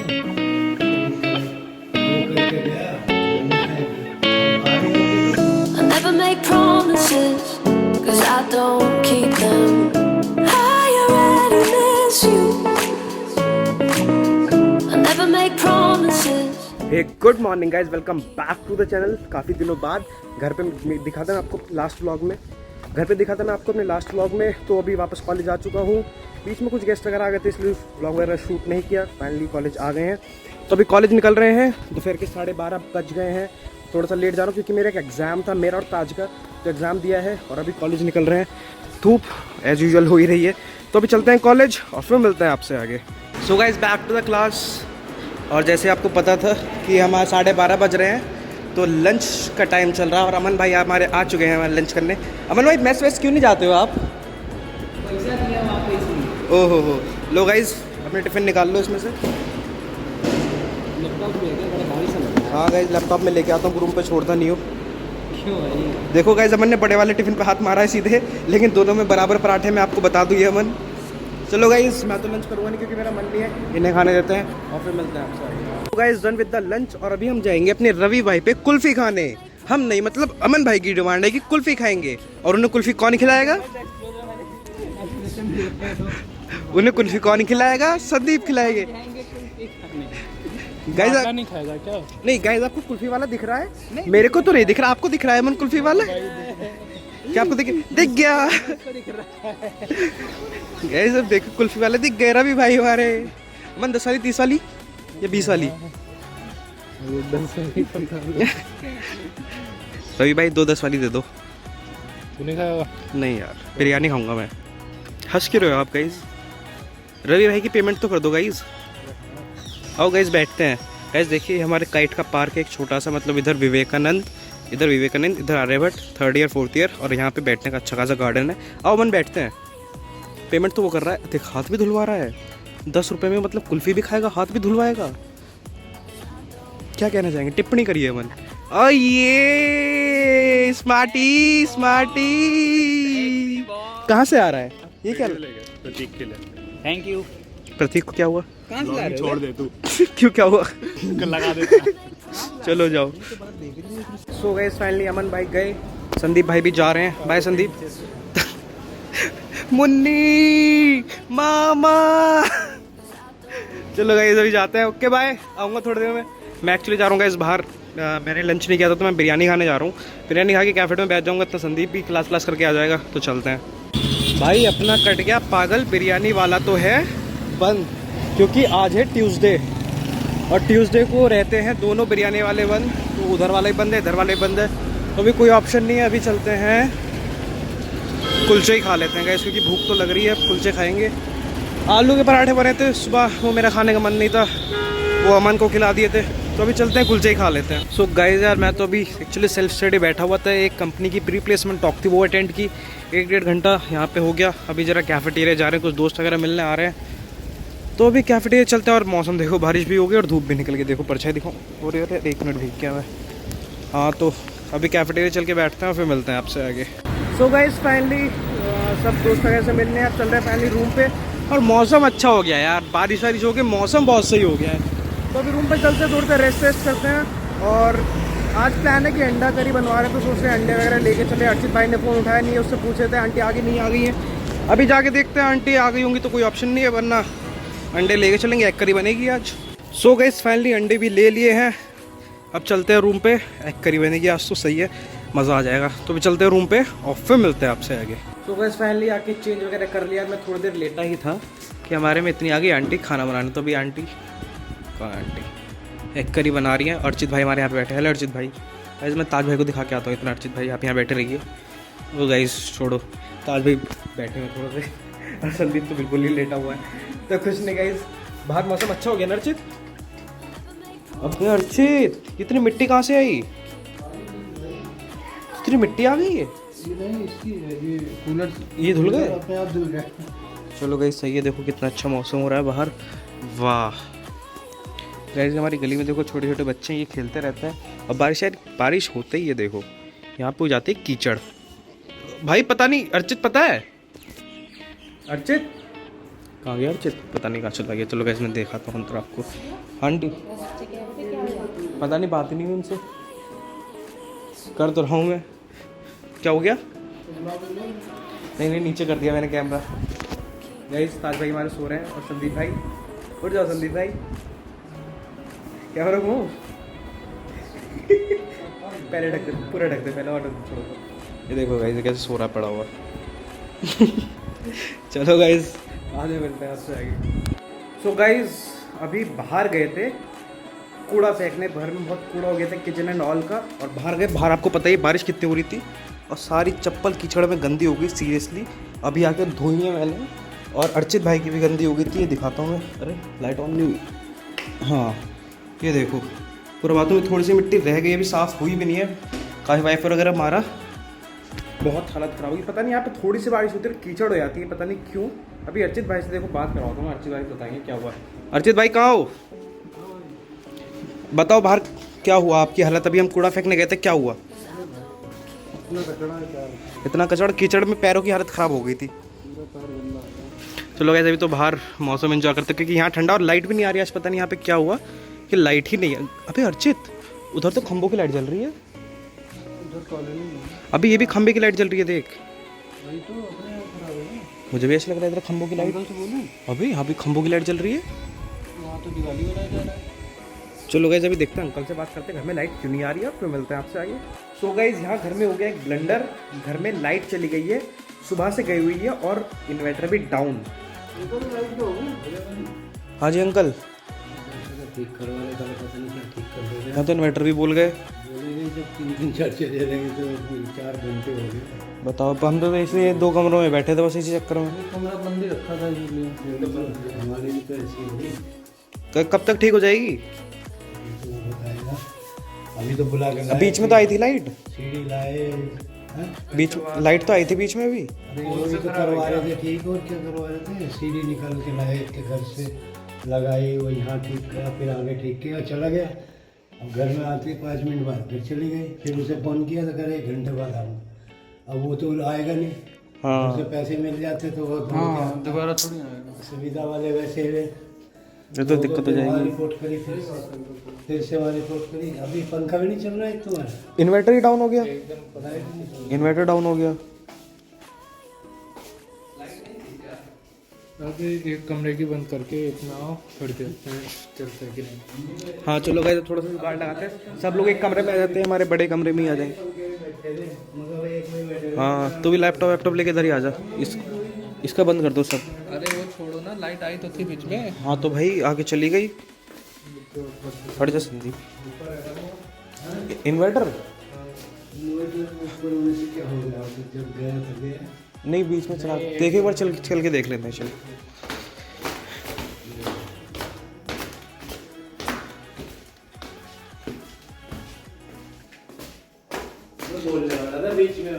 I never make promises, 'cause I don't keep them. I already miss you. I never make promises. Hey good morning guys, welcome back to the channel. काफ़ी दिनों बाद घर पे दिखा था मैं आपको लास्ट व्लॉग में, घर पे दिखा था मैं आपको अपने लास्ट व्लॉग में। तो अभी वापस कॉलेज आ चुका हूँ। बीच में कुछ गेस्ट वगैरह आ गए थे, इसलिए व्लॉग वगैरह शूट नहीं किया। फाइनली कॉलेज आ गए हैं, तो अभी कॉलेज निकल रहे हैं। दोपहर के 12:30 बज गए हैं। थोड़ा सा लेट जा रहा हूँ क्योंकि मेरा एक एग्ज़ाम था, मेरा और ताज का, तो एग्ज़ाम दिया है और अभी कॉलेज निकल रहे हैं। धूप एज यूजुअल हो ही रही है, तो अभी चलते हैं कॉलेज और फिर मिलते हैं आपसे आगे। So guys, back to the class. और जैसे आपको पता था कि हमारे 12:30 बज रहे हैं, तो लंच का टाइम चल रहा है और अमन भाई हमारे आ चुके हैं हमारे लंच करने। अमन भाई, मैस वैस क्यों नहीं जाते हो आप? ओहो हो, लो गाइज अपने टिफ़िन निकाल लो इसमें से। हाँ गाइज, लैपटॉप में लेके आता हूँ, रूम पे छोड़ता नहीं हो। देखो गाइज, अमन ने बड़े वाले टिफ़िन पे हाथ मारा है सीधे, लेकिन दोनों में बराबर पराठे। मैं आपको बता दूँ ये अमन। चलो गाइज, मैं तो लंच करूँगा नहीं क्योंकि मेरा मन नहीं है। इन्हें खाने देते हैं और फिर मिलते हैं आपसे। तो guys, done with the lunch और अभी हम जाएंगे अपने रवि भाई पे कुल्फ़ी खाने। हम नहीं, मतलब अमन भाई की डिमांड है कि कुल्फ़ी खाएंगे। और उन्हें कुल्फ़ी कौन खिलाएगा? उन्हें कुल्फ़ी कौन खिलाएगा? संदीप खिलाएंगे। गाइज नहीं खाएगा क्या? नहीं गाइज, आपको कुल्फ़ी वाला दिख रहा है? मेरे को तो नहीं दिख रहा, आपको दिख रहा है अमन कुल्फ़ी वाला? क्या आपको दिख गया? गाइस, अब देखो कुल्फी वाले दिख गए। रवि भाई हमारे। अमन 10 वाली, 30 वाली या 20 वाली? रवि भाई 2 10 वाली दे दो। तूने खाएगा? नहीं यार, बिरयानी खाऊंगा मैं। हंस क्यों रहे हो आप गाइस? रवि भाई की पेमेंट तो कर दो गाइस। आओ गाइस, बैठते हैं। गाइस देखिए, हमारे काइट का पार्क है एक छोटा सा, मतलब इधर विवेकानंद, इधर Aryabhata 3rd year 4th year, और यहाँ पे बैठने का अच्छा खासा गार्डन है। आओ मन बैठते हैं। पेमेंट तो वो कर रहा है, देख हाथ भी धुलवा रहा है। 10 रुपये में मतलब कुल्फ़ी भी खाएगा, हाथ भी धुलवाएगा। क्या कहना चाहेंगे? टिप्पणी करिए मन। ये स्मार्टी स्मार्टी कहाँ से आ रहा है ये? क्या प्रतीक के लिए थैंक यू। प्रतीक को क्या हुआ? कहाँ से ला रहे हो? छोड़ दे तू। क्यों, क्या हुआ? लगा देता। चलो जाओ। सो गाइस, फाइनली अमन भाई गए, संदीप भाई भी जा रहे हैं। बाय संदीप। मुन्नी मामा। चलो गाइस, अभी जाते हैं। ओके बाय, आऊँगा थोड़ी देर में। मैं एक्चुअली जा रहा हूँ गाइस बाहर। मैंने लंच नहीं किया था, तो मैं बिरयानी खाने जा रहा हूँ। बिरयानी खा के कैफे में बैठ जाऊँगा, तो संदीप भी क्लास करके आ जाएगा। तो चलते हैं भाई। अपना कट गया पागल, बिरयानी वाला तो है बंद, क्योंकि आज है ट्यूसडे और ट्यूसडे को रहते हैं दोनों बिरयानी वाले बंद। तो उधर वाला ही बंद है, इधर वाला ही बंद है, तो अभी कोई ऑप्शन नहीं है। अभी चलते हैं कुलचे ही खा लेते हैं गाइस, क्योंकि भूख तो लग रही है। कुलचे खाएंगे। आलू के पराठे बने थे सुबह, वो मेरा खाने का मन नहीं था, वो अमन को खिला दिए थे। तो अभी चलते हैं कुलचे ही खा लेते हैं। सो गाइस यार, मैं तो अभी एक्चुअली सेल्फ स्टडी बैठा हुआ था। एक कंपनी की प्री प्लेसमेंट टॉक थी, वो अटेंड की। 1-1.5 घंटा यहाँ पे हो गया। अभी ज़रा कैफेटेरिया जा रहे हैं, कुछ दोस्त वगैरह मिलने आ रहे हैं, तो अभी कैफेटेरिया चलते हैं। और मौसम देखो, बारिश भी हो गई और धूप भी निकल गई। देखो परछाई दिखाओ। और यार 1 मिनट भीग गया मैं। हाँ, तो अभी कैफेटेरिया चल के बैठते हैं और फिर मिलते हैं आपसे आगे। सो गाइस, फाइनली सब दोस्त वगैरह से मिलने आप चल रहे हैं फाइनली रूम पे। और मौसम अच्छा हो गया यार, बारिश वारिश हो गई, मौसम बहुत सही हो गया है। तो अभी रूम पे चलते हैं, थोड़ी देर रेस्ट करते हैं। और आज प्लान है कि अंडा करी बनवा रहे हैं, तो सोच रहे हैं अंडे वगैरह लेके चले। अर्चित भाई ने फ़ोन उठाया नहीं है, उससे पूछे थे आंटी आ गई नहीं आ गई है। अभी जाके देखते हैं, आंटी आ गई होंगी तो कोई ऑप्शन नहीं है, वरना अंडे लेके चलेंगे। एग करी बनेगी आज। सो गाइस, फाइनली अंडे भी ले लिए हैं। अब चलते हैं रूम पे, एग करी बनेगी आज, तो सही है, मज़ा आ जाएगा। तो भी चलते हैं रूम पे और फिर मिलते हैं आपसे आगे। तो गाइस, फाइनली आके चेंज वगैरह कर लिया। मैं थोड़ी देर लेटा ही था कि हमारे में इतनी आ गई आंटी खाना बनाने। तो अभी आंटी कहाँ? आंटी एग करी बना रही है। अर्चित भाई हमारे यहाँ पे बैठे हैं। हेलो अर्चित भाई। गाइस, मैं ताज भाई को दिखा के आता हूँ। इतना अर्चित भाई आप यहाँ बैठे रहिए। वो गाइस छोड़ो, ताज भाई बैठे हैं थोड़े से, और संदीप तो बिल्कुल ही लेटा हुआ है। तो कुछ नहीं गाइस, बाहर मौसम अच्छा हो गया ना अर्चित? अबे अर्चित, इतनी मिट्टी कहाँ से आई? इतनी मिट्टी आ गई है? ये धुल गए अपने आप, धुल गए। चलो गाइस, सही है। देखो कितना अच्छा मौसम हो रहा है बाहर। वाह गाइस, हमारी गली में देखो छोटे छोटे बच्चे ये खेलते रहते हैं। और बारिश होते ही ये देखो यहाँ पे हो जाती है कीचड़। भाई पता नहीं, अर्चित पता है? अर्चित कहाँ गया अर्चित? पता नहीं कहाँ चला गया। चलो कैसे मैं देखा तो अंतर आपको। आंटी पता नहीं, बात ही नहीं हुई उनसे। कर तो रहा हूँ मैं। क्या हो गया? नहीं नहीं, नीचे कर दिया मैंने कैमरा। गाइस ताज भाई हमारे सो रहे हैं और संदीप भाई, उठ जाओ संदीप भाई। क्या हो रहा हूँ? पहले ढक दे, पूरा ढक दे पहले, और छोड़ो। ये देखो गाइस कैसे सो रहा पड़ा हुआ। चलो गाइस आगे मिलते हैं आपसे आगे। सो गाइस अभी बाहर गए थे कूड़ा फेंकने, घर में बहुत कूड़ा हो गया था किचन एंड ऑल का, और बाहर गए। बाहर आपको पता ही बारिश कितनी हो रही थी, और सारी चप्पल कीचड़ में गंदी हो गई सीरियसली। अभी आके धोई है मैंने, और अर्चित भाई की भी गंदी हो गई थी। ये दिखाता हूँ मैं। अरे लाइट ऑन नहीं हुई। हाँ ये देखो पूरा बाथरूम में थोड़ी सी मिट्टी रह गई, अभी साफ़ हुई भी नहीं है। काफ़ी वाइपर वगैरह मारा, बहुत हालत ख़राब होगी। पता नहीं यहाँ पे थोड़ी सी बारिश होती है कीचड़ हो जाती है, पता नहीं क्यों। अभी अर्चित भाई से देखो बात करवाता हूँ, अर्चित भाई बताएंगे क्या हुआ। अर्चित भाई कहाँ हो? बताओ बाहर क्या हुआ आपकी हालत? अभी हम कूड़ा फेंकने गए थे, क्या हुआ? इतना कचड़ा कीचड़ में पैरों की हालत ख़राब हो गई थी। चलो गाइस अभी तो बाहर मौसम एंजॉय करते, क्योंकि यहाँ ठंडा और लाइट भी नहीं आ रही आज। पता नहीं यहाँ पे क्या हुआ कि लाइट ही नहीं है। अबे अर्चित उधर तो खंभों की लाइट जल रही है। अभी ये भी खंभे की लाइट जल रही है, देख। मुझे भी ऐसा लग रहा है इधर खंभों की लाइट। अभी यहाँ भी खंभों की लाइट जल रही है। चलो गाइस अभी देखते हैं, अंकल से बात करते हैं घर में लाइट क्यों नहीं आ रही है, फिर मिलते हैं आपसे आगे। सो गाइस यहाँ घर में हो गया एक ब्लंडर, घर में लाइट चली गई है, सुबह से गई हुई है, और इन्वर्टर भी डाउन। हाँ जी अंकल, ठीक करवाने का पता नहीं क्या ठीक कर दे रहे यहाँ तो इन्वर्टर भी बोल गए। बोलेंगे जब 3 चर्चे दे रहेंगे तो 4 घंटे हो गए। बताओ, हम तो इसलिए 2 कमरों में बैठे थे बस इसी चक्कर में। कमरा बंद ही रखा था इसलिए। हमारी भी तो ऐसी होगी। कब तक ठीक हो जाएगी? तो वो बताएगा। अभी तो बुला के बीच में तो आई थी लाइट, सीढ़ी लाए। बीच लाइट तो आई थी बीच में भी। अरे वही तो करवा रहे थे ठीक, और क्या करवा रहे थे? सीढ़ी निकाल के लाए के घर से, लगाई, वो यहाँ ठीक किया, फिर आगे ठीक किया, चला गया। अब घर में आते 5 मिनट बाद फिर चली गई। फिर उसे फ़ोन किया तो करे 1 घंटे बाद आऊँगा। अब वो तो आएगा नहीं। हाँ उसे पैसे मिल जाते तो वो दोबारा थोड़ी आएगा। सुविधा वाले वैसे हुए। ये तो दिक्कत हो जाएगी। रिपोर्ट करी, फिर से वहाँ रिपोर्ट करी। अभी पंखा भी नहीं चल रहा है तुम्हारा। इन्वर्टर ही डाउन हो गया, पता है कि नहीं? इन्वर्टर डाउन हो गया। अभी एक कमरे की बंद करके इतना छोड़ देते हैं, चलता है कि नहीं। हाँ चलो गाइस थोड़ा सा जुगाड़ लगाते हैं, सब लोग एक कमरे में आ जाते हैं, हमारे बड़े कमरे में ही आ जाएंगे। हाँ तो भी लैपटॉप लेके इधर ही आ जा। इसका बंद कर दो सब। अरे वो छोड़ो ना, लाइट आई तो थी बीच में। हाँ तो भाई आगे चली गई। हट जा संदीप। इन्वर्टर क्या हो गया? जब गया तो गया। नहीं, बीच में चला देख, एक बार चल के देख लेते हैं। चल बोल रहा था बीच में,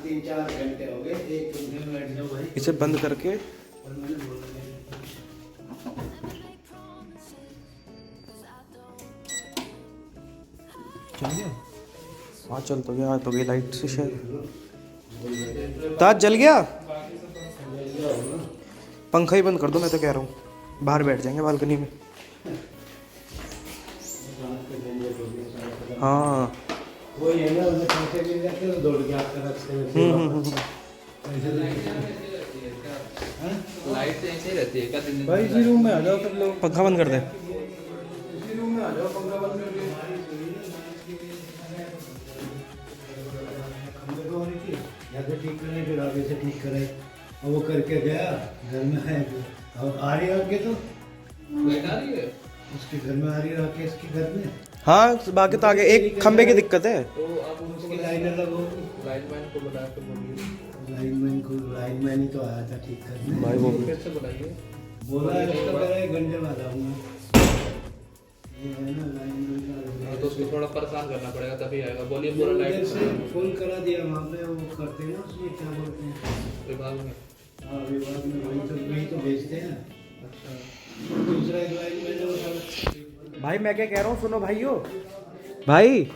3-4 घंटे हो गए। 1 घंटे में बैठ जाओ भाई। इसे बंद करके और मैंने बोला चल गया। हाँ चल तो गया, तो गई लाइट से शायद। ताज जल गया। पंखा ही बंद कर दो, मैं तो कह रहा हूँ बाहर बैठ जाएंगे बालकनी में। हाँ वही है ना, उन्हें पैसे मिल जाते तो दौड़ के आपका रखते हैं। लाइट तो ऐसे ही रहती है क्या दिन? भाई इसी रूम में आ जाओ सब लोग। पंखा बंद कर दे। इसी रूम में आ जाओ, पंखा बंद कर दो। खंभे को हो रही थी, या तो ठीक कराए, फिर आगे से ठीक कराए। और वो करके गया, घर में आए और आ रही है आगे तो लाइट आ रही है उसके घर में, आ रही है राकेश के घर में। हाँ बाकी तो आगे एक खंबे की दिक्कत है। तो आप उसकी लाइन अलग हो, लाइनमैन को बुला के बोलिए। लाइनमैन ही तो आया था ठीक करने। भाई वो फिर से बुलाइए। बोला है उसका, कह रहा है 1 घंटे बाद आऊँगा। ये है ना लाइनमैन हाँ, तो उसको थोड़ा परेशान करना पड़ेगा तभी आएगा। बोलिए पूरा लाइट से फोन करा दिया वहाँ पे, वो करते हैं ना उसमें, क्या बोलते हैं विभाग में। हाँ विभाग में, वही तो भेजते हैं। अच्छा, दूसरा एक लाइनमैन है वो सब। भाई मैं क्या कह रहा हूँ, सुनो भाइयों, भाई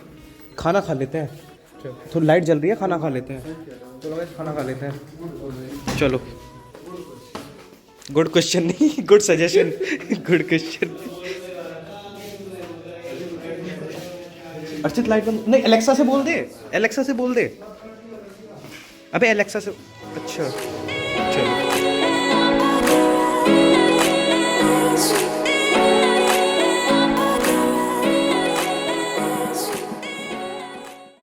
खाना खा लेते हैं। तो लाइट जल रही है, खाना खा लेते हैं। चलो गाइस खाना खा लेते हैं। चलो गुड क्वेश्चन नहीं, good suggestion, good question. Archit light बंद नहीं, एलेक्सा से बोल दे, एलेक्सा से बोल दे। अबे एलेक्सा से, अच्छा चलो।